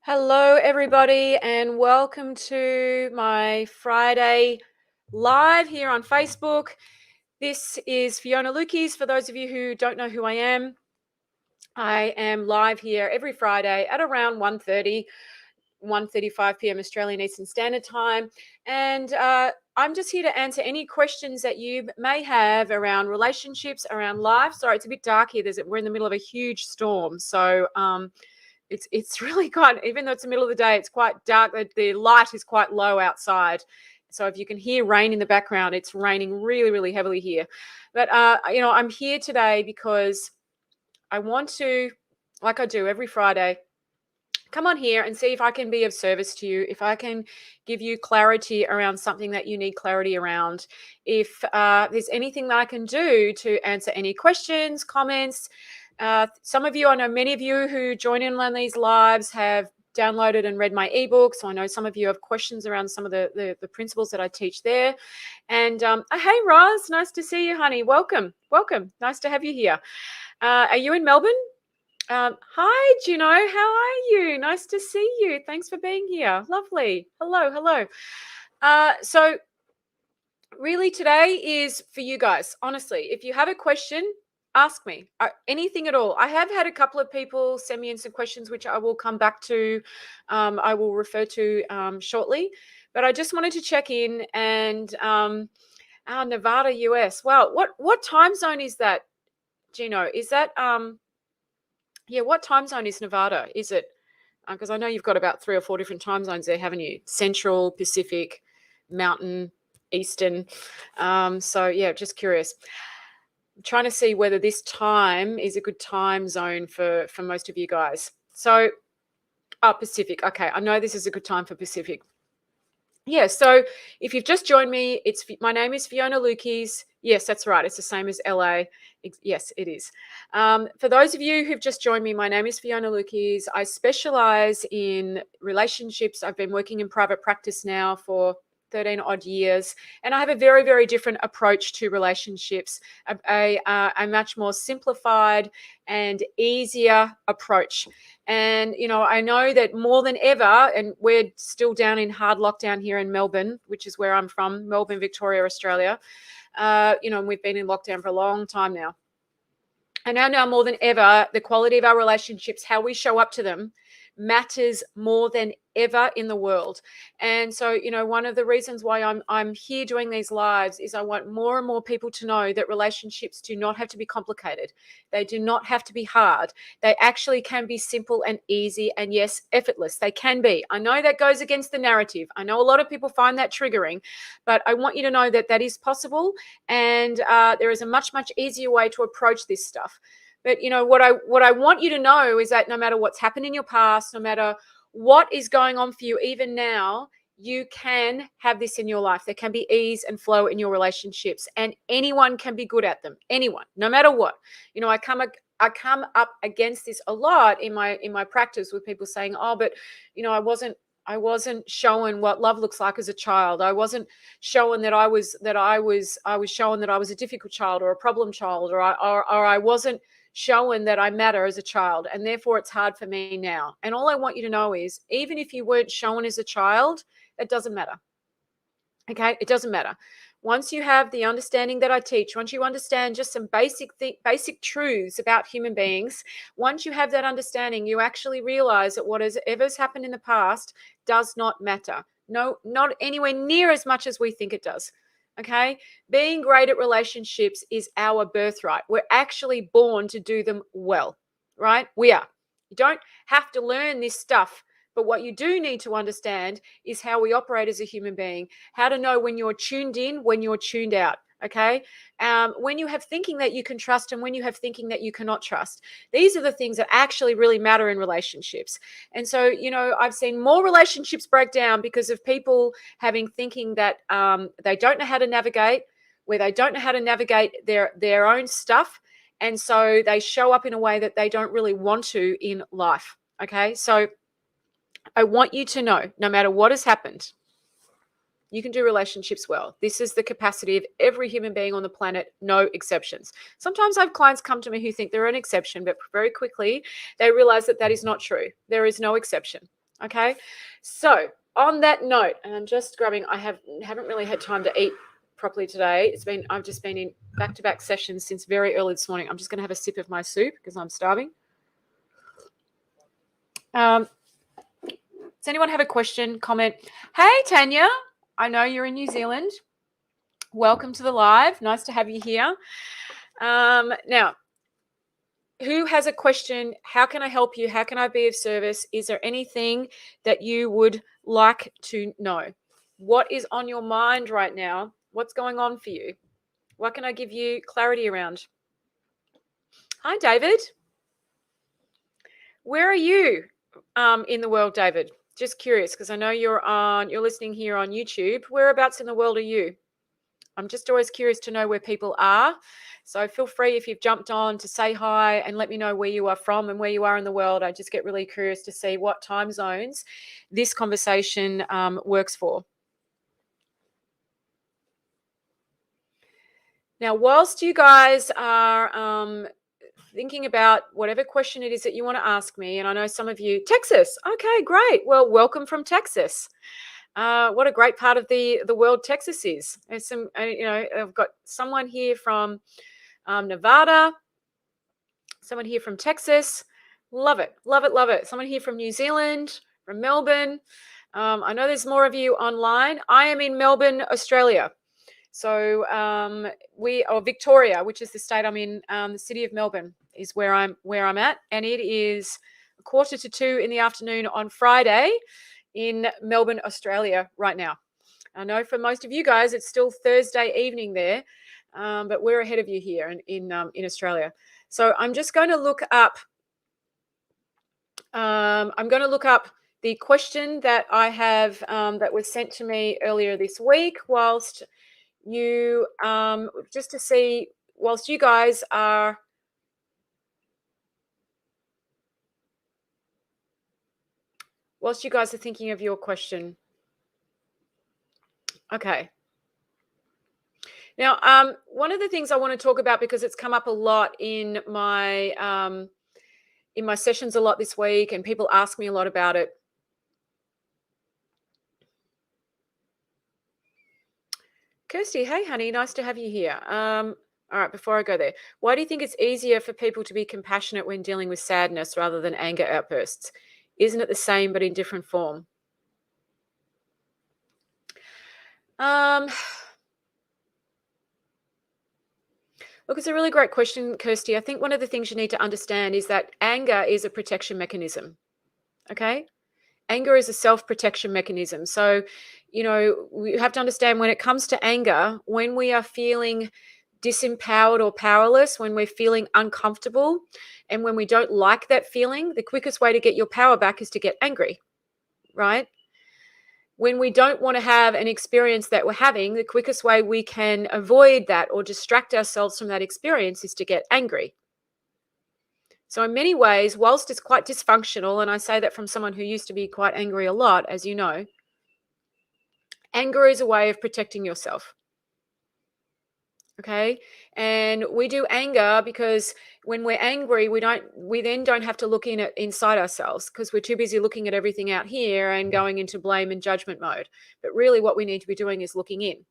Hello, everybody, and welcome to my Friday live here on Facebook. This is Fiona Lukes. For those of you who don't know who I am live here every Friday at around 1:35 p.m. Australian Eastern Standard Time. And I'm just here to answer any questions that you may have around relationships, around life. Sorry, it's a bit dark here. We're in the middle of a huge storm. So it's really quite, even though it's the middle of the day, it's quite dark. The light is quite low outside. So if you can hear rain in the background, it's raining really, really heavily here. But, I'm here today because I want to, like I do every Friday, come on here and see if I can be of service to you, if I can give you clarity around something that you need clarity around, if there's anything that I can do to answer any questions, comments. Some of you, I know many of you who join in on these lives have downloaded and read my ebook. So I know some of you have questions around some of the principles that I teach there. And hey, Roz, nice to see you, honey. Welcome. Nice to have you here. Are you in Melbourne? Hi, Juno. How are you? Nice to see you. Thanks for being here. Lovely. Hello. So really today is for you guys. Honestly, if you have a question, ask me anything at all. I have had a couple of people send me in some questions, which I will come back to. I will refer to shortly. But I just wanted to check in and Nevada, US. Wow, what time zone is that, Gino? Is that what time zone is Nevada? Is it, because I know you've got about 3 or 4 different time zones there, haven't you? Central, Pacific, Mountain, Eastern. Just curious. I'm trying to see whether this time is a good time zone for most of you guys. So, Pacific. Okay, I know this is a good time for Pacific. Yeah, so if you've just joined me, my name is Fiona Lukes. Yes, that's right. It's the same as LA. Yes, it is. For those of you who've just joined me, my name is Fiona Lukes. I specialize in relationships. I've been working in private practice now for 13 odd years, and I have a very, very different approach to relationships, a much more simplified and easier approach. And, I know that more than ever, and we're still down in hard lockdown here in Melbourne, which is where I'm from, Melbourne, Victoria, Australia. And we've been in lockdown for a long time now. And now more than ever, the quality of our relationships, how we show up to them, matters more than ever in the world. And so, one of the reasons why I'm here doing these lives is I want more and more people to know that relationships do not have to be complicated. They do not have to be hard. They actually can be simple and easy, and yes, effortless. They can be. I know that goes against the narrative. I know a lot of people find that triggering, but I want you to know that that is possible, and there is a much, much easier way to approach this stuff. But what I want you to know is that no matter what's happened in your past, no matter what is going on for you even now, you can have this in your life. There can be ease and flow in your relationships, and anyone can be good at them. Anyone, no matter what. I come up against this a lot in my practice with people saying, "Oh, but I wasn't showing what love looks like as a child. I wasn't showing that I was showing that I was a difficult child or a problem child, or I wasn't showing that I matter as a child, and therefore it's hard for me now." And all I want you to know is, even if you weren't shown as a child, it doesn't matter. Okay, it doesn't matter. Once you have the understanding that I teach, once you understand just some basic truths about human beings, once you have that understanding, you actually realize that whatever's happened in the past does not matter. No, not anywhere near as much as we think it does. Okay, being great at relationships is our birthright. We're actually born to do them well, right? We are. You don't have to learn this stuff, but what you do need to understand is how we operate as a human being, how to know when you're tuned in, when you're tuned out. Okay, when you have thinking that you can trust and when you have thinking that you cannot trust. These are the things that actually really matter in relationships. And so, I've seen more relationships break down because of people having thinking that they don't know how to navigate, where they don't know how to navigate their own stuff. And so they show up in a way that they don't really want to in life. Okay, so I want you to know, no matter what has happened, You can do relationships well. This is the capacity of every human being on the planet, no exceptions. Sometimes I have clients come to me who think they're an exception, but very quickly they realize that that is not true. There is no exception. Okay. So on that note, and I'm just grabbing, I haven't really had time to eat properly today. I've just been in back-to-back sessions since very early this morning. I'm just going to have a sip of my soup because I'm starving. Does anyone have a question, comment? Hey, Tanya, I know you're in New Zealand. Welcome to the live. Nice to have you here. Now, who has a question? How can I help you? How can I be of service? Is there anything that you would like to know? What is on your mind right now? What's going on for you? What can I give you clarity around? Hi, David. Where are you in the world, David? Just curious, because I know you're listening here on YouTube. Whereabouts in the world are you? I'm just always curious to know where people are. So feel free if you've jumped on to say hi and let me know where you are from and where you are in the world. I just get really curious to see what time zones this conversation works for. Now, whilst you guys are thinking about whatever question it is that you want to ask me, and I know some of you, Texas, okay, great. Well, welcome from Texas. What a great part of the world Texas is. There's some, I've got someone here from Nevada, someone here from Texas. Love it, love it, love it. Someone here from New Zealand, from Melbourne. I know there's more of you online. I am in Melbourne, Australia. So Victoria, which is the state I'm in, the city of Melbourne is where I'm at, and it is 1:45 in the afternoon on Friday in Melbourne, Australia right now. I know for most of you guys it's still Thursday evening there, but we're ahead of you here in Australia. So I'm just going to look up. I'm going to look up the question that I have that was sent to me earlier this week, whilst you just to see whilst you guys are thinking of your question. Okay. Now, one of the things I want to talk about, because it's come up a lot in my sessions a lot this week, and people ask me a lot about it. Kirsty, hey, honey, nice to have you here. All right, before I go there, why do you think it's easier for people to be compassionate when dealing with sadness rather than anger outbursts? Isn't it the same but in different form? Look, it's a really great question, Kirsty. I think one of the things you need to understand is that anger is a protection mechanism. Okay? Anger is a self-protection mechanism. So, we have to understand when it comes to anger, when we are feeling disempowered or powerless, when we're feeling uncomfortable, and when we don't like that feeling, the quickest way to get your power back is to get angry, right? When we don't want to have an experience that we're having, the quickest way we can avoid that or distract ourselves from that experience is to get angry. So in many ways, whilst it's quite dysfunctional, and I say that from someone who used to be quite angry a lot, as you know, anger is a way of protecting yourself. Okay. And we do anger because when we're angry, we then don't have to look inside ourselves, because we're too busy looking at everything out here and going into blame and judgment mode. But really what we need to be doing is looking in.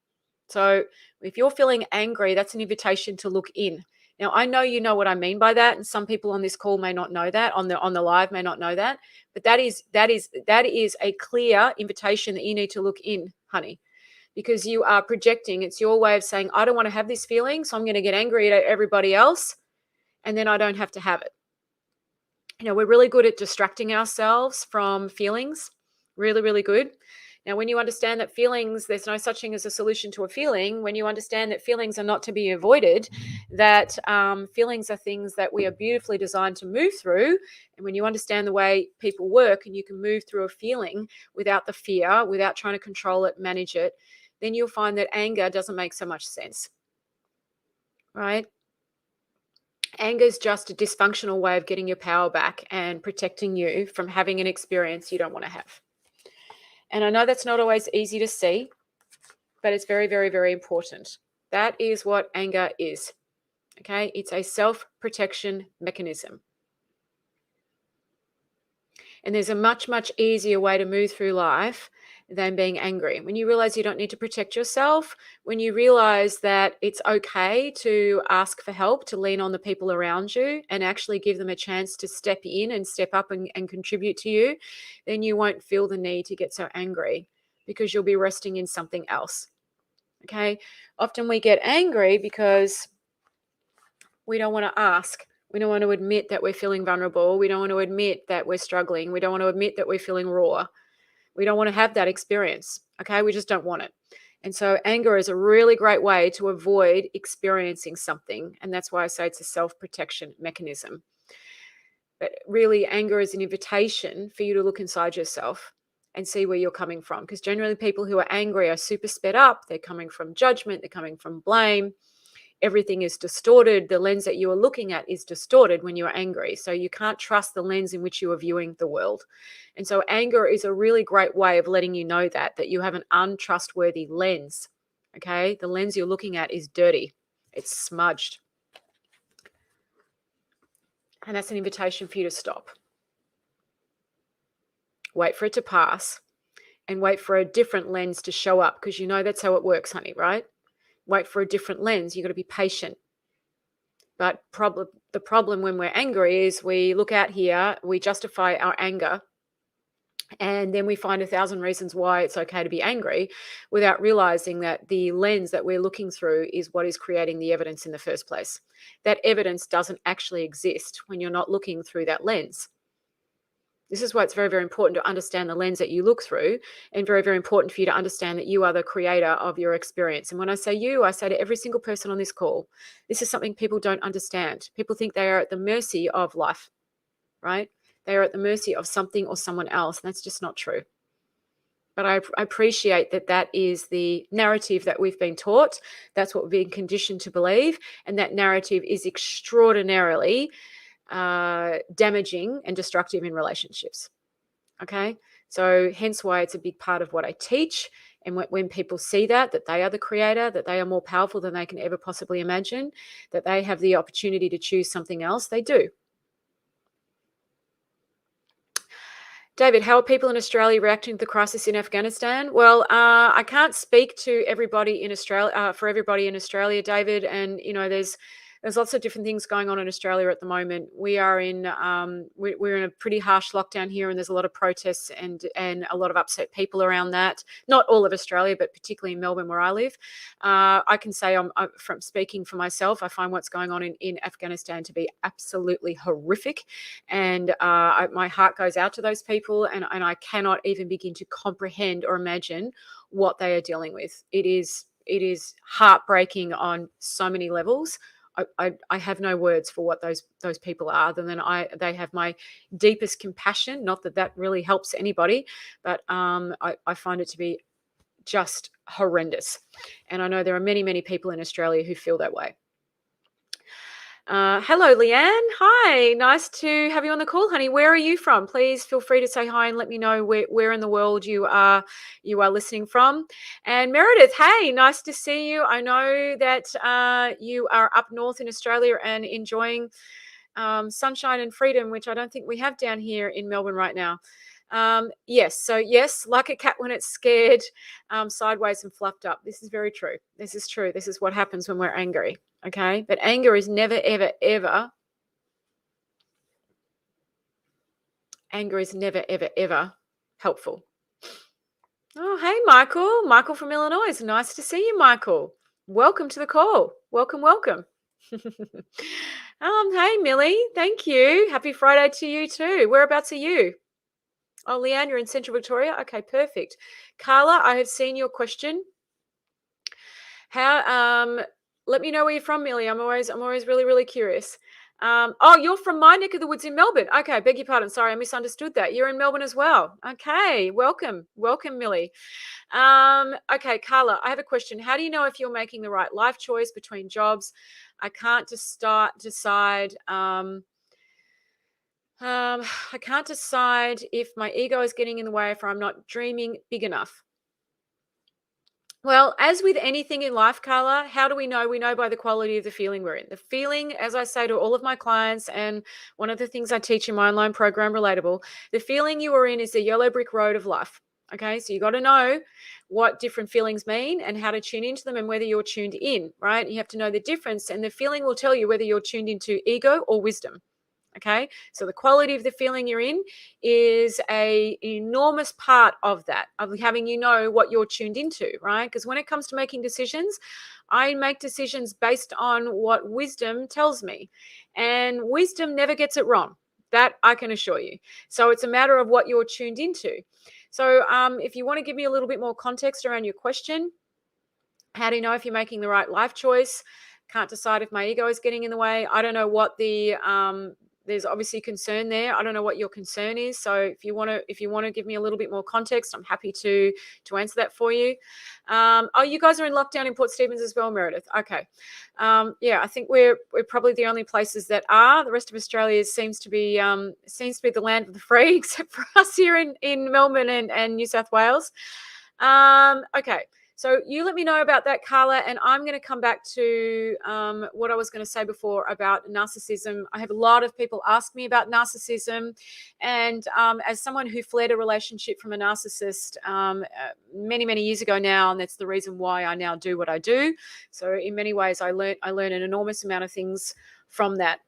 So if you're feeling angry, that's an invitation to look in. Now, I know you know what I mean by that, and some people on this call may not know that, on the live may not know that, but that is a clear invitation that you need to look in, honey. Because you are projecting. It's your way of saying, I don't want to have this feeling, so I'm going to get angry at everybody else, and then I don't have to have it. We're really good at distracting ourselves from feelings. Really, really good. Now, when you understand that feelings, there's no such thing as a solution to a feeling, when you understand that feelings are not to be avoided, that feelings are things that we are beautifully designed to move through, and when you understand the way people work and you can move through a feeling without the fear, without trying to control it, manage it, then you'll find that anger doesn't make so much sense, right? Anger is just a dysfunctional way of getting your power back and protecting you from having an experience you don't want to have. And I know that's not always easy to see. but it's very, very, very important. That is what anger is. Okay, it's a self-protection mechanism. And there's a much, much easier way to move through life than being angry. When you realize you don't need to protect yourself, when you realize that it's okay to ask for help, to lean on the people around you and actually give them a chance to step in and step up and contribute to you, then you won't feel the need to get so angry because you'll be resting in something else. Okay. Often we get angry because we don't want to ask. We don't want to admit that we're feeling vulnerable. We don't want to admit that we're struggling. We don't want to admit that we're feeling raw. We don't want to have that experience. Okay. We just don't want it. And so anger is a really great way to avoid experiencing something. And that's why I say it's a self-protection mechanism. But really, anger is an invitation for you to look inside yourself and see where you're coming from. Because generally, people who are angry are super sped up. They're coming from judgment. They're coming from blame. Everything is distorted. The lens that you are looking at is distorted when you are angry. So you can't trust the lens in which you are viewing the world. And so anger is a really great way of letting you know that you have an untrustworthy lens. Okay. The lens you're looking at is dirty. It's smudged. And that's an invitation for you to stop. Wait for it to pass and wait for a different lens to show up, because you know that's how it works, honey, right? Wait for a different lens. You've got to be patient. But the problem when we're angry is we look out here, we justify our anger, and then we find 1,000 reasons why it's okay to be angry without realizing that the lens that we're looking through is what is creating the evidence in the first place. That evidence doesn't actually exist when you're not looking through that lens. This is why it's very, very important to understand the lens that you look through, and very, very important for you to understand that you are the creator of your experience. And when I say you, I say to every single person on this call, this is something people don't understand. People think they are at the mercy of life, right? They are at the mercy of something or someone else. And that's just not true. But I appreciate that is the narrative that we've been taught. That's what we've been conditioned to believe. And that narrative is extraordinarily damaging and destructive in relationships. Okay. So hence why it's a big part of what I teach. And when people see that they are the creator, that they are more powerful than they can ever possibly imagine, that they have the opportunity to choose something else, they do. David, how are people in Australia reacting to the crisis in Afghanistan? Well, I can't speak to everybody in Australia, for everybody in Australia, David. And, there's lots of different things going on in Australia at the moment. We are in, we're in a pretty harsh lockdown here, and there's a lot of protests and a lot of upset people around that. Not all of Australia, but particularly in Melbourne, where I live. I can say I'm from speaking for myself, I find what's going on in Afghanistan to be absolutely horrific. And my heart goes out to those people, and I cannot even begin to comprehend or imagine what they are dealing with. It is heartbreaking on so many levels. I have no words for what those people are, other than they have my deepest compassion. Not that really helps anybody, but I find it to be just horrendous. And I know there are many, many people in Australia who feel that way. Hello, Leanne. Hi, nice to have you on the call, honey. Where are you from? Please feel free to say hi and let me know where in the world you are listening from. And Meredith, hey, nice to see you. I know that you are up north in Australia and enjoying sunshine and freedom, which I don't think we have down here in Melbourne right now. Yes, like a cat when it's scared, sideways and fluffed up. This is very true. This is true. This is what happens when we're angry. Okay. But anger is never, ever, ever. Anger is never, ever, ever helpful. Oh, hey, Michael. Michael from Illinois. Nice to see you, Michael. Welcome to the call. Welcome, welcome. Hey, Millie. Thank you. Happy Friday to you too. Whereabouts are you? Oh, Leanne, you're in Central Victoria. Okay, perfect. Carla, I have seen your question. Let me know where you're from, Millie. I'm always really, really curious. Oh, you're from my neck of the woods in Melbourne. Okay, beg your pardon. Sorry, I misunderstood that. You're in Melbourne as well. Okay, welcome, Millie. Okay, Carla, I have a question. How do you know if you're making the right life choice between jobs? I can't decide. I can't decide if my ego is getting in the way, if I'm not dreaming big enough. Well, as with anything in life, Carla, how do we know? We know by the quality of the feeling we're in. The feeling, as I say to all of my clients, and one of the things I teach in my online program, Relatable, the feeling you are in is the yellow brick road of life. Okay, so you got to know what different feelings mean and how to tune into them and whether you're tuned in, right? You have to know the difference, and the feeling will tell you whether you're tuned into ego or wisdom. Okay, so the quality of the feeling you're in is a enormous part of that, of having what you're tuned into, right? Because when it comes to making decisions, I make decisions based on what wisdom tells me, and wisdom never gets it wrong. That I can assure you. So it's a matter of what you're tuned into. So if you want to give me a little bit more context around your question, how do you know if you're making the right life choice? Can't decide if my ego is getting in the way. I don't know what there's obviously concern there. I don't know what your concern is. So if you want to give me a little bit more context, I'm happy to answer that for you. Oh, you guys are in lockdown in Port Stephens as well, Meredith. Okay. Yeah, I think we're probably the only places that are. The rest of Australia seems to be the land of the free, except for us here in Melbourne and New South Wales. Okay. So you let me know about that, Carla, and I'm going to come back to what I was going to say before about narcissism. I have a lot of people ask me about narcissism, and as someone who fled a relationship from a narcissist many, many years ago now, and that's the reason why I now do what I do. So in many ways, I learn an enormous amount of things from that.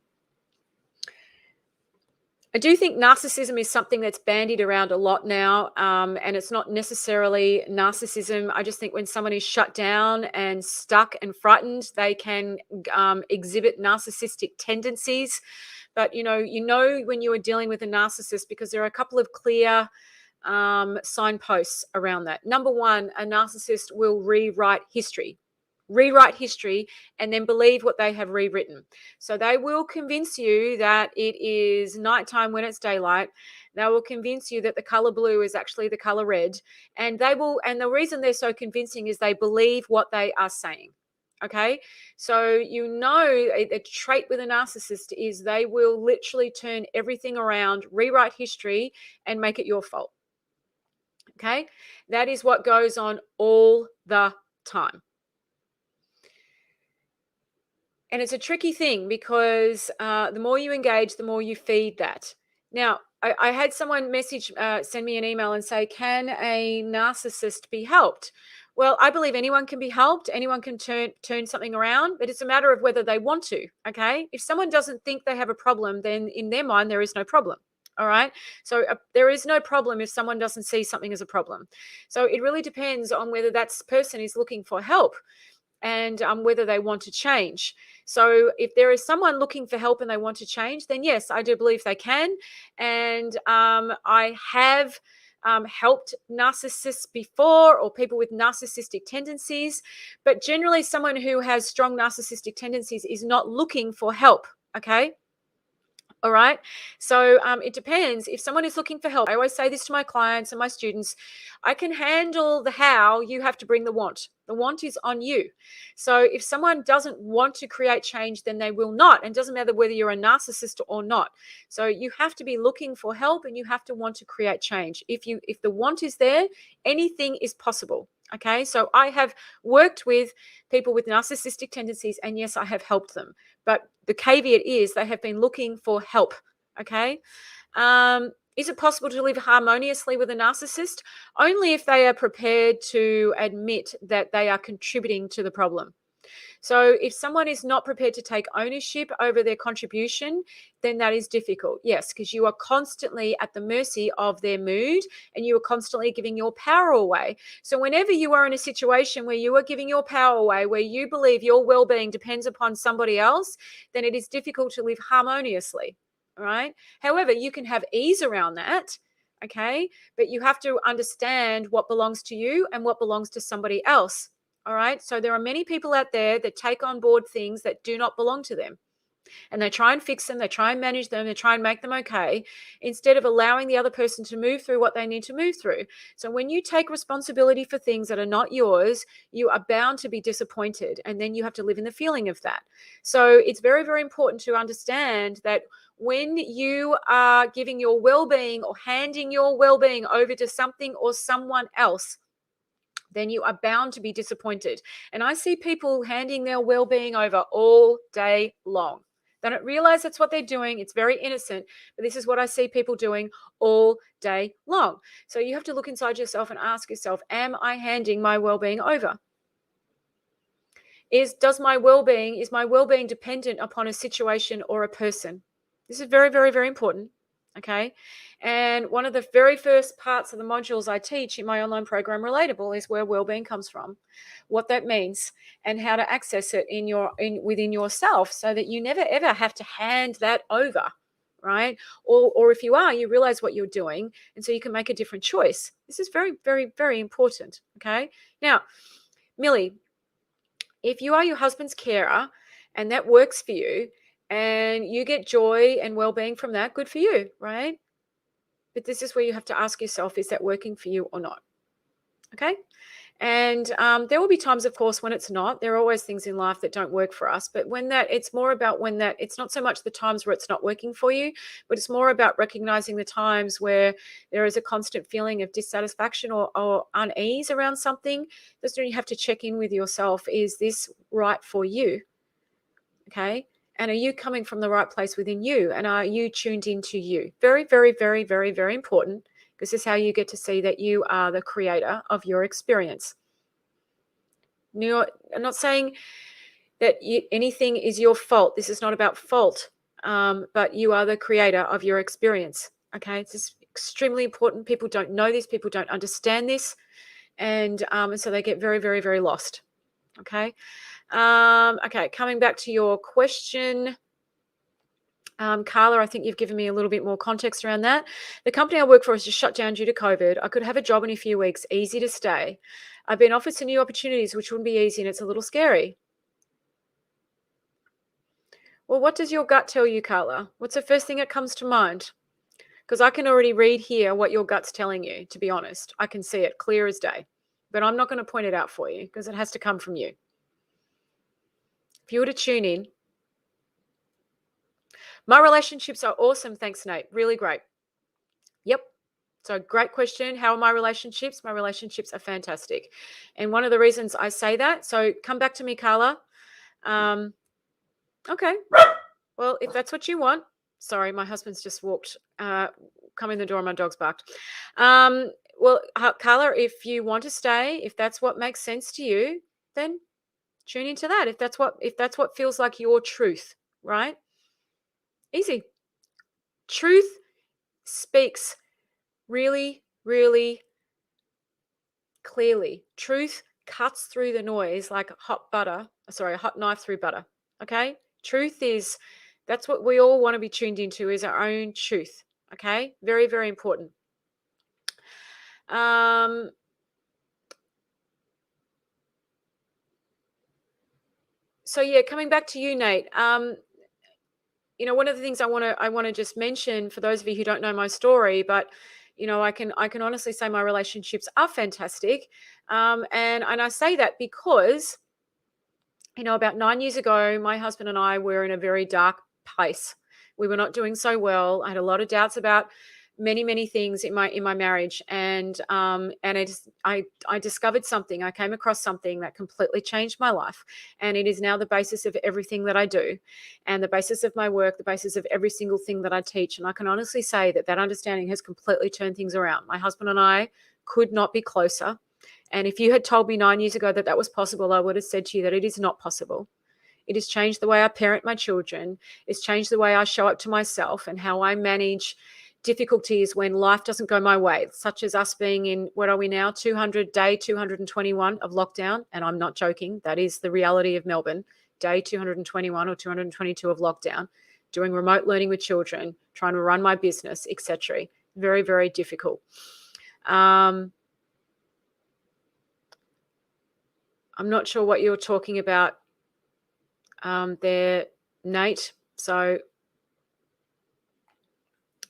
I do think narcissism is something that's bandied around a lot now, and it's not necessarily narcissism. I just think when someone is shut down and stuck and frightened, they can exhibit narcissistic tendencies. But when you are dealing with a narcissist, because there are a couple of clear signposts around that. Number one, a narcissist will rewrite history and then believe what they have rewritten. So they will convince you that it is nighttime when it's daylight. They will convince you that the color blue is actually the color red. And the reason they're so convincing is they believe what they are saying. Okay. So, a trait with a narcissist is they will literally turn everything around, rewrite history, and make it your fault. Okay. That is what goes on all the time. And it's a tricky thing because the more you engage, the more you feed that. Now, I had someone send me an email and say, can a narcissist be helped? Well, I believe anyone can be helped. Anyone can turn something around, but it's a matter of whether they want to. Okay. If someone doesn't think they have a problem, then in their mind, there is no problem. All right. So there is no problem if someone doesn't see something as a problem. So it really depends on whether that person is looking for help and whether they want to change. So if there is someone looking for help and they want to change, then yes, I do believe they can. And I have helped narcissists before, or people with narcissistic tendencies, but generally someone who has strong narcissistic tendencies is not looking for help. Okay. All right. So it depends. If someone is looking for help, I always say this to my clients and my students, I can handle the how, you have to bring the want. The want is on you. So if someone doesn't want to create change, then they will not. And it doesn't matter whether you're a narcissist or not. So you have to be looking for help and you have to want to create change. If the want is there, anything is possible. Okay, so I have worked with people with narcissistic tendencies, and yes, I have helped them. But the caveat is they have been looking for help. Okay, is it possible to live harmoniously with a narcissist? Only if they are prepared to admit that they are contributing to the problem. So if someone is not prepared to take ownership over their contribution, then that is difficult. Yes, because you are constantly at the mercy of their mood and you are constantly giving your power away. So whenever you are in a situation where you are giving your power away, where you believe your well-being depends upon somebody else, then it is difficult to live harmoniously. All right. However, you can have ease around that. Okay. But you have to understand what belongs to you and what belongs to somebody else. All right. So there are many people out there that take on board things that do not belong to them. And they try and fix them, they try and manage them, they try and make them okay, instead of allowing the other person to move through what they need to move through. So when you take responsibility for things that are not yours, you are bound to be disappointed. And then you have to live in the feeling of that. So it's very, very important to understand that when you are giving your well-being or handing your well-being over to something or someone else, then you are bound to be disappointed. And I see people handing their well-being over all day long. They don't realize that's what they're doing. It's very innocent, but this is what I see people doing all day long. So you have to look inside yourself and ask yourself, am I handing my well-being over? Is my well-being dependent upon a situation or a person? This is very, very, very important. Okay. And one of the very first parts of the modules I teach in my online program, Relatable, is where well-being comes from, what that means, and how to access it within yourself, so that you never ever have to hand that over, right? Or if you are, you realize what you're doing, and so you can make a different choice. This is very, very, very important. Okay. Now, Millie, if you are your husband's carer and that works for you and you get joy and well-being from that, good for you, right? But this is where you have to ask yourself, is that working for you or not? Okay. And there will be times, of course, when it's not. There are always things in life that don't work for us. But it's more about it's not so much the times where it's not working for you, but it's more about recognizing the times where there is a constant feeling of dissatisfaction or unease around something. That's when you have to check in with yourself. Is this right for you? Okay. And are you coming from the right place within you? And are you tuned into you? Very, very, very, very, very important, because this is how you get to see that you are the creator of your experience. I'm not saying that anything is your fault. This is not about fault, but you are the creator of your experience. Okay, it's just extremely important. People don't know this. People don't understand this, and so they get very, very, very lost. Okay. Okay, coming back to your question. Carla, I think you've given me a little bit more context around that. The company I work for is just shut down due to COVID. I could have a job in a few weeks, easy to stay. I've been offered some new opportunities, which wouldn't be easy, and it's a little scary. Well, what does your gut tell you, Carla? What's the first thing that comes to mind? Because I can already read here what your gut's telling you, to be honest. I can see it clear as day. But I'm not going to point it out for you, because it has to come from you. If you were to tune in, my relationships are awesome. Thanks, Nate. Really great. Yep. So great question. How are my relationships? My relationships are fantastic. And one of the reasons I say that, so come back to me, Carla. Okay. Well, if that's what you want. Sorry, my husband's just walked, come in the door and my dog's barked. Well, Carla, if you want to stay, if that's what makes sense to you, then tune into that. If that's what feels like your truth, right? Easy. Truth speaks really, really clearly. Truth cuts through the noise like a hot knife through butter. Okay? That's what we all want to be tuned into, is our own truth. Okay? Very, very important. So yeah, coming back to you, Nate. One of the things I want to just mention, for those of you who don't know my story, but I can honestly say my relationships are fantastic, and I say that because about 9 years ago, my husband and I were in a very dark place. We were not doing so well. I had a lot of doubts about many, many things in my marriage, and I discovered something. I came across something that completely changed my life, and it is now the basis of everything that I do, and the basis of my work, the basis of every single thing that I teach. And I can honestly say that understanding has completely turned things around. My husband and I could not be closer. And if you had told me 9 years ago that was possible, I would have said to you that it is not possible. It has changed the way I parent my children. It's changed the way I show up to myself and how I manage difficulties when life doesn't go my way, such as us being in, what are we now, day 221 of lockdown. And I'm not joking. That is the reality of Melbourne. Day 221 or 222 of lockdown, doing remote learning with children, trying to run my business, etc. Very, very difficult. I'm not sure what you're talking about there, Nate. So,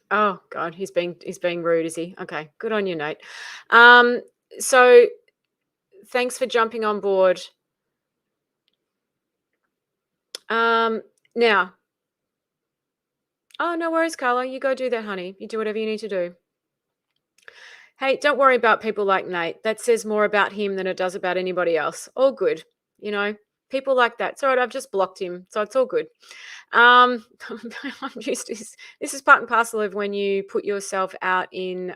oh God, he's being rude, is he? Okay, good on you, Nate. So thanks for jumping on board. Now, oh, no worries, Carla. You go do that, honey. You do whatever you need to do. Hey, don't worry about people like Nate. That says more about him than it does about anybody else. All good. You know, people like that. It's all right. I've just blocked him. So it's all good. I'm used to this is part and parcel of when you put yourself out in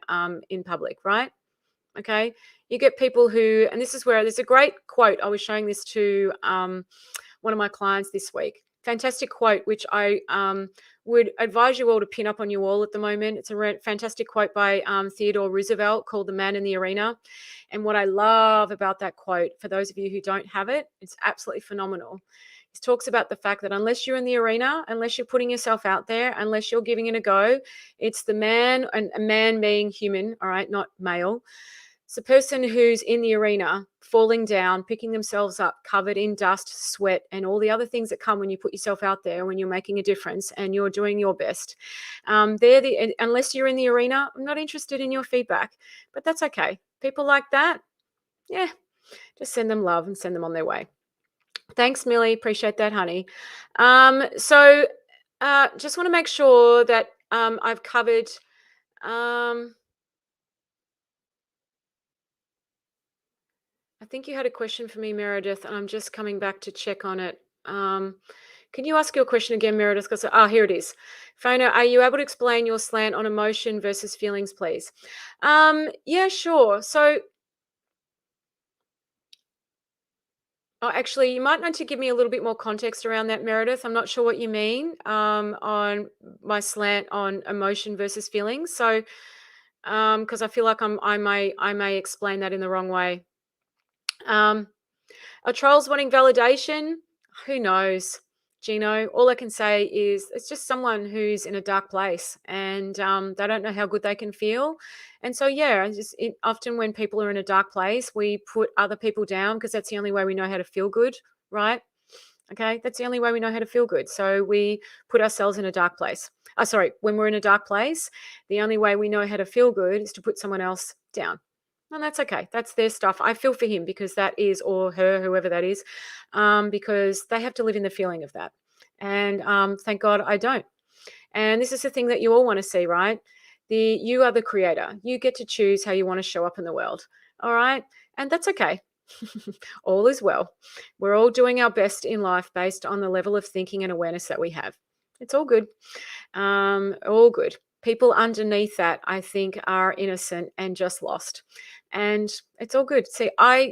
public, right? Okay. You get people who, and this is where there's a great quote. I was showing this to one of my clients this week. Fantastic quote, which I would advise you all to pin up on your wall at the moment. It's a fantastic quote by Theodore Roosevelt called The Man in the Arena. And what I love about that quote, for those of you who don't have it, it's absolutely phenomenal. He talks about the fact that unless you're in the arena, unless you're putting yourself out there, unless you're giving it a go, it's the man, and a man being human, all right, not male. It's the person who's in the arena, falling down, picking themselves up, covered in dust, sweat, and all the other things that come when you put yourself out there, when you're making a difference and you're doing your best. Unless you're in the arena, I'm not interested in your feedback, but that's okay. People like that, yeah, just send them love and send them on their way. Thanks, Millie. Appreciate that, honey. Just want to make sure that I've covered. I think you had a question for me, Meredith, and I'm just coming back to check on it. Can you ask your question again, Meredith? Here it is. Fiona, are you able to explain your slant on emotion versus feelings, please? Yeah, sure. So, actually, you might need to give me a little bit more context around that, Meredith. I'm not sure what you mean on my slant on emotion versus feelings. So, because I feel like I may explain that in the wrong way. Are trolls wanting validation? Who knows, Gino? All I can say is it's just someone who's in a dark place and they don't know how good they can feel. And so, yeah, often when people are in a dark place, we put other people down because that's the only way we know how to feel good, right? Okay, that's the only way we know how to feel good. So we put ourselves in a dark place. When we're in a dark place, the only way we know how to feel good is to put someone else down. And that's okay. That's their stuff. I feel for him because that is, or her, whoever that is, because they have to live in the feeling of that. And thank God I don't. And this is the thing that you all want to see, right? You are the creator. You get to choose how you want to show up in the world. All right. And that's okay. All is well. We're all doing our best in life based on the level of thinking and awareness that we have. It's all good. All good. People underneath that, I think, are innocent and just lost. And it's all good. See, my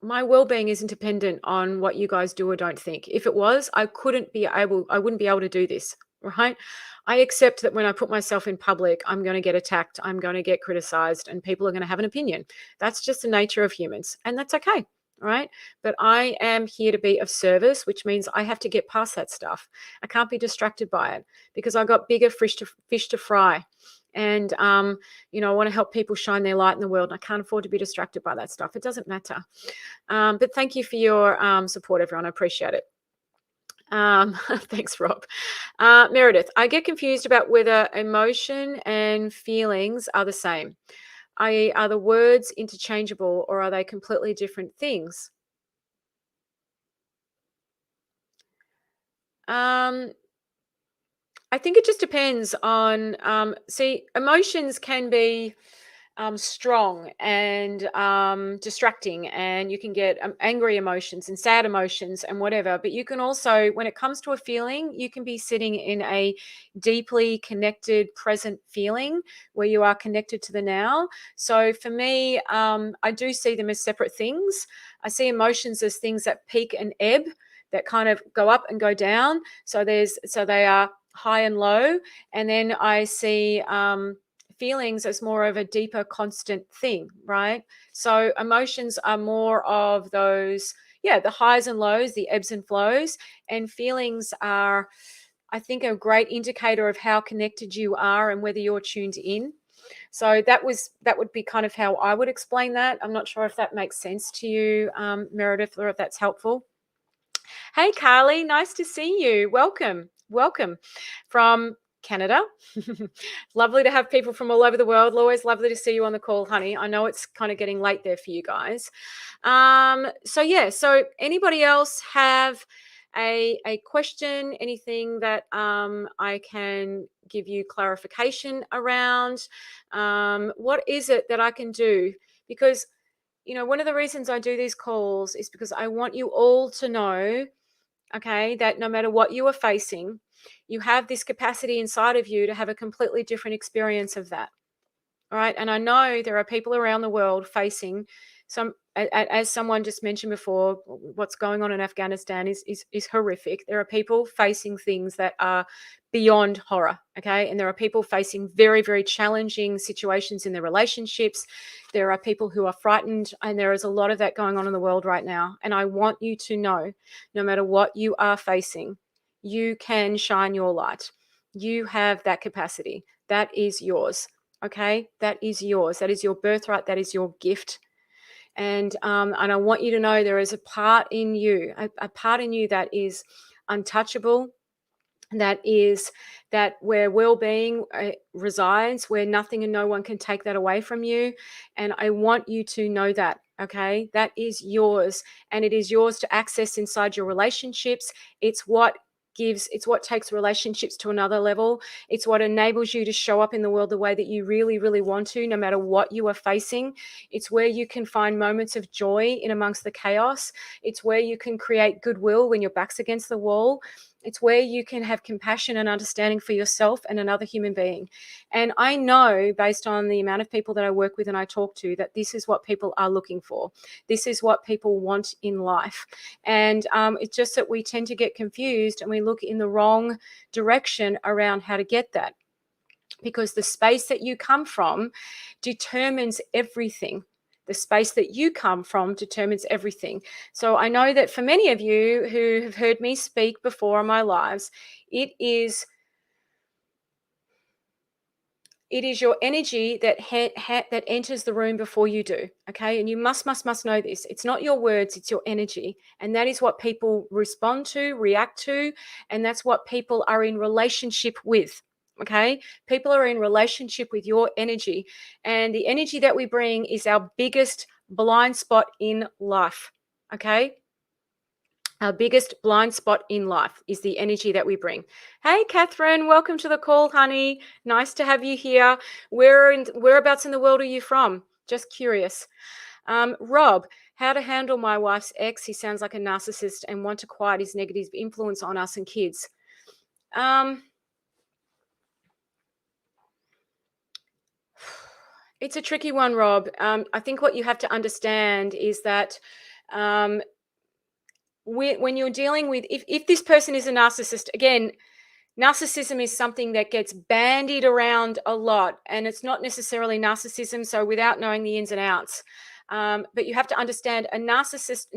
well-being isn't dependent on what you guys do or don't think. If it was, I wouldn't be able to do this, right? I accept that when I put myself in public, I'm going to get attacked, I'm going to get criticized, and people are going to have an opinion. That's just the nature of humans, and that's okay. Right. But I am here to be of service, which means I have to get past that stuff. I can't be distracted by it because I got bigger fish to fry. And, I want to help people shine their light in the world. And I can't afford to be distracted by that stuff. It doesn't matter. But thank you for your support, everyone. I appreciate it. Thanks, Rob. Meredith, I get confused about whether emotion and feelings are the same. Are the words interchangeable or are they completely different things? I think it just depends on, emotions can be strong and distracting, and you can get angry emotions and sad emotions and whatever. But you can also, when it comes to a feeling, you can be sitting in a deeply connected, present feeling where you are connected to the now. So for me, I do see them as separate things. I see emotions as things that peak and ebb, that kind of go up and go down. So they are high and low, and then I see feelings as more of a deeper, constant thing, right? So emotions are more of those, the highs and lows, the ebbs and flows, and feelings are, I think, a great indicator of how connected you are and whether you're tuned in. So that would be kind of how I would explain that. I'm not sure if that makes sense to you, Meredith, or if that's helpful. Hey, Carly, nice to see you. Welcome from Canada. Lovely to have people from all over the world. Always lovely to see you on the call, honey. I know it's kind of getting late there for you guys. So anybody else have a question, anything that I can give you clarification around? What is it that I can do? Because, one of the reasons I do these calls is because I want you all to know, okay, that no matter what you are facing, you have this capacity inside of you to have a completely different experience of that. All right. And I know there are people around the world facing some, as someone just mentioned before, what's going on in Afghanistan is horrific. There are people facing things that are beyond horror. Okay. And there are people facing very, very challenging situations in their relationships. There are people who are frightened, and there is a lot of that going on in the world right now. And I want you to know, no matter what you are facing, you can shine your light. You have that capacity. That is yours. Okay, that is yours. That is your birthright. That is your gift. And I want you to know there is a part in you, a part in you that is untouchable. That is that where well-being resides, where nothing and no one can take that away from you. And I want you to know that. Okay, that is yours, and it is yours to access inside your relationships. It's what takes relationships to another level. It's what enables you to show up in the world the way that you really, really want to, no matter what you are facing. It's where you can find moments of joy in amongst the chaos. It's where you can create goodwill when your back's against the wall. It's where you can have compassion and understanding for yourself and another human being. And I know, based on the amount of people that I work with and I talk to, that this is what people are looking for. This is what people want in life. And it's just that we tend to get confused and we look in the wrong direction around how to get that. Because the space that you come from determines everything. The space that you come from determines everything. So I know that for many of you who have heard me speak before in my lives, it is your energy that that enters the room before you do. Okay, and you must know this. It's not your words, it's your energy, and that is what people respond to, react to, and that's what people are in relationship with. Okay, people are in relationship with your energy, and the energy that we bring is our biggest blind spot in life. Okay, our biggest blind spot in life is the energy that we bring. Hey, Catherine, welcome to the call, honey. Nice to have you here. Whereabouts in the world are you from? Just curious. Rob, how to handle my wife's ex? He sounds like a narcissist and want to quiet his negative influence on us and kids. It's a tricky one, Rob. I think what you have to understand is that when you're dealing with, if this person is a narcissist, again, narcissism is something that gets bandied around a lot, and it's not necessarily narcissism. So without knowing the ins and outs, but you have to understand a narcissist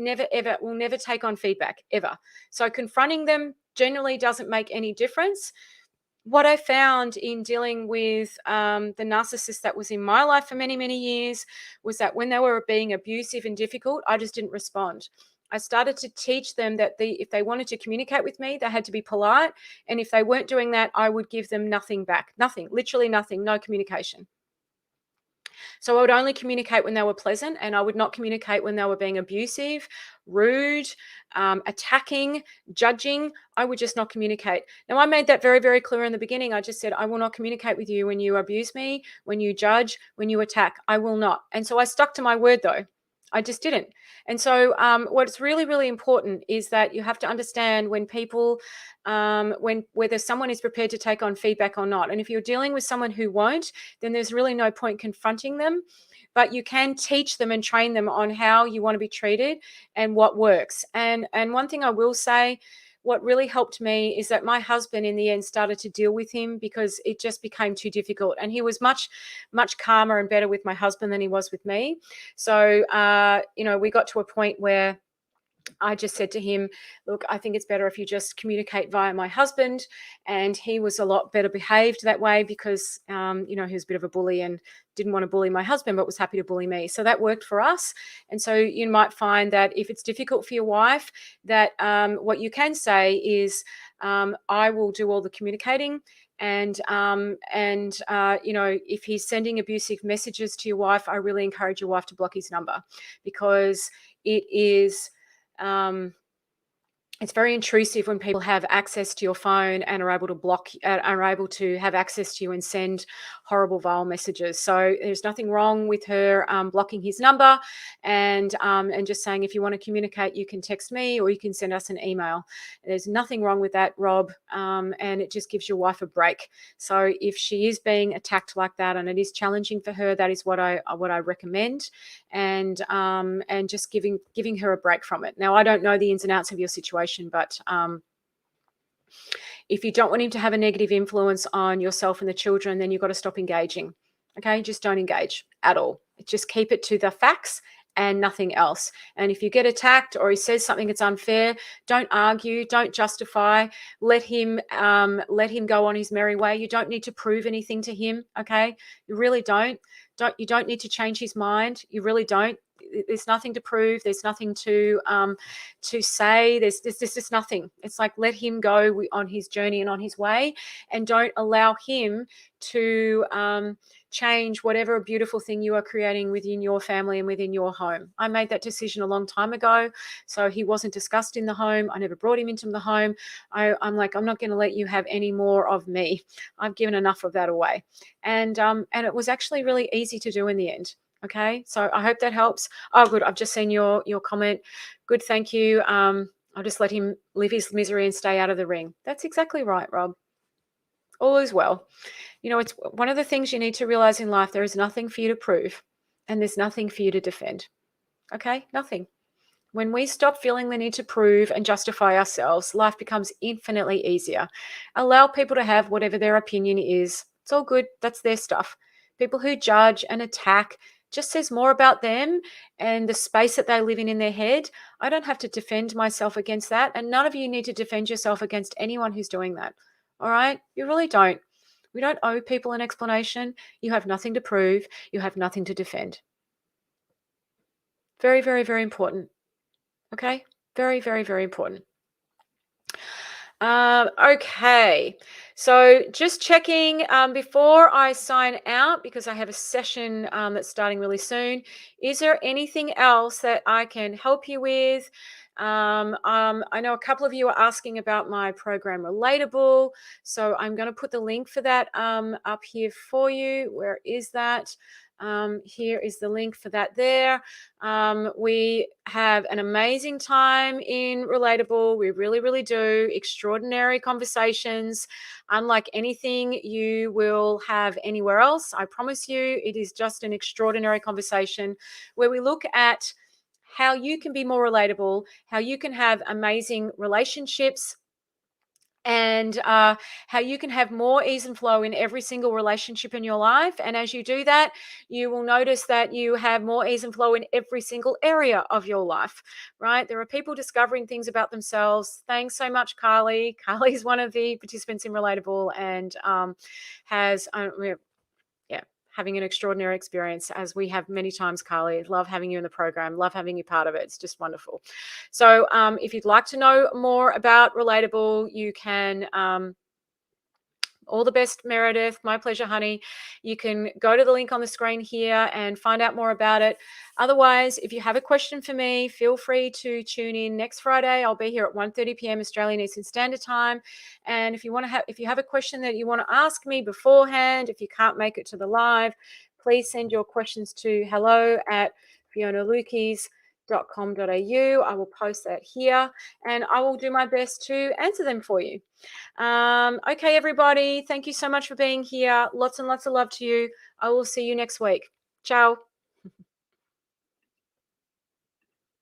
will never take on feedback ever. So confronting them generally doesn't make any difference. What I found in dealing with the narcissist that was in my life for many, many years was that when they were being abusive and difficult, I just didn't respond. I started to teach them that if they wanted to communicate with me, they had to be polite. And if they weren't doing that, I would give them nothing back. Nothing, literally nothing, no communication. So I would only communicate when they were pleasant, and I would not communicate when they were being abusive, rude, attacking, judging. I would just not communicate. Now, I made that very, very clear in the beginning. I just said, I will not communicate with you when you abuse me, when you judge, when you attack. I will not. And so I stuck to my word, though. I just didn't. And so what's really, really important is that you have to understand when people, whether someone is prepared to take on feedback or not. And if you're dealing with someone who won't, then there's really no point confronting them. But you can teach them and train them on how you want to be treated and what works. And one thing I will say, what really helped me is that my husband in the end started to deal with him because it just became too difficult. And he was much, much calmer and better with my husband than he was with me. So, we got to a point where I just said to him, look, I think it's better if you just communicate via my husband. And he was a lot better behaved that way because, he was a bit of a bully and didn't want to bully my husband, but was happy to bully me. So that worked for us. And so you might find that if it's difficult for your wife, that what you can say is, I will do all the communicating. And if he's sending abusive messages to your wife, I really encourage your wife to block his number because it is it's very intrusive when people have access to your phone and are able to are able to have access to you and send horrible, vile messages. So there's nothing wrong with her blocking his number and just saying, if you want to communicate, you can text me or you can send us an email. There's nothing wrong with that, Rob, and it just gives your wife a break. So if she is being attacked like that and it is challenging for her, that is what I recommend, and just giving her a break from it. Now, I don't know the ins and outs of your situation, but if you don't want him to have a negative influence on yourself and the children, then you've got to stop engaging. Okay, just don't engage at all. Just keep it to the facts and nothing else. And if you get attacked or he says something that's unfair, don't argue, don't justify. Let him go on his merry way. You don't need to prove anything to him. Okay, you really don't. You don't need to change his mind. You really don't. There's nothing to prove. There's nothing to say. There's just nothing. It's like, let him go on his journey and on his way, and don't allow him to change whatever beautiful thing you are creating within your family and within your home. I made that decision a long time ago. So he wasn't discussed in the home. I never brought him into the home. I'm like, I'm not going to let you have any more of me. I've given enough of that away. And it was actually really easy to do in the end. Okay, so I hope that helps. Oh, good. I've just seen your comment. Good, thank you. I'll just let him live his misery and stay out of the ring. That's exactly right, Rob. All is well. You know, it's one of the things you need to realize in life. There is nothing for you to prove, and there's nothing for you to defend. Okay, nothing. When we stop feeling the need to prove and justify ourselves, life becomes infinitely easier. Allow people to have whatever their opinion is. It's all good. That's their stuff. People who judge and attack just says more about them and the space that they live in their head. I don't have to defend myself against that. And none of you need to defend yourself against anyone who's doing that. All right? You really don't. We don't owe people an explanation. You have nothing to prove. You have nothing to defend. Very, very, very important. Okay? Very, very, very important. Okay, so just checking before I sign out, because I have a session that's starting really soon. Is there anything else that I can help you with? I know a couple of you are asking about my program Relatable, so I'm going to put the link for that up here for you. Where is that? Here is the link for that there. We have an amazing time in Relatable. We really, really do. Extraordinary conversations, unlike anything you will have anywhere else. I promise you, it is just an extraordinary conversation where we look at how you can be more relatable, how you can have amazing relationships, and how you can have more ease and flow in every single relationship in your life. And as you do that, you will notice that you have more ease and flow in every single area of your life, right? There are people discovering things about themselves. Thanks so much, Carly. Carly's one of the participants in Relatable and has having an extraordinary experience, as we have many times, Carly. Love having you in the program. Love having you part of it. It's just wonderful. So if you'd like to know more about Relatable, you can all the best, Meredith. My pleasure, honey. You can go to the link on the screen here and find out more about it. Otherwise, if you have a question for me, feel free to tune in next Friday. I'll be here at 1:30 p.m. Australian Eastern Standard Time. And if you have a question that you want to ask me beforehand, if you can't make it to the live, please send your questions to hello@fionalukis.com.au. I will post that here and I will do my best to answer them for you. Okay, everybody. Thank you so much for being here. Lots and lots of love to you. I will see you next week. Ciao.